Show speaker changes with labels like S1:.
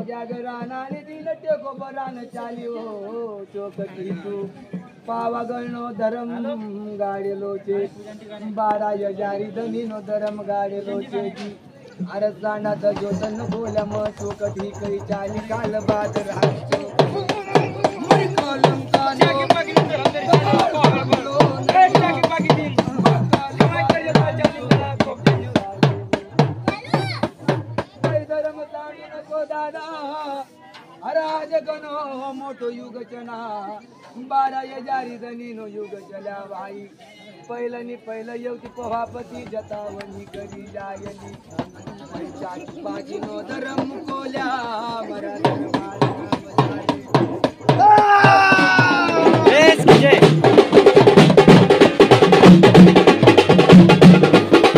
S1: जागरानाने दिल टेको बरान चालियो चोकटी तू पावागळनो धरम गाडेलो चे 12 यजारी धनीनो धरम गाडेलो चे अरसानात जोतन बोल्या म चोकटी करी चाली काल बाद राजो मरी कलम कानो अराज गणो मोठो युग चना 12 यजारी धनीनो युग चल्या भाई पहिलं येवती पहापती जतावणी करी जायली पैशाची बाजीनो धरम कोल्या मरा दरबार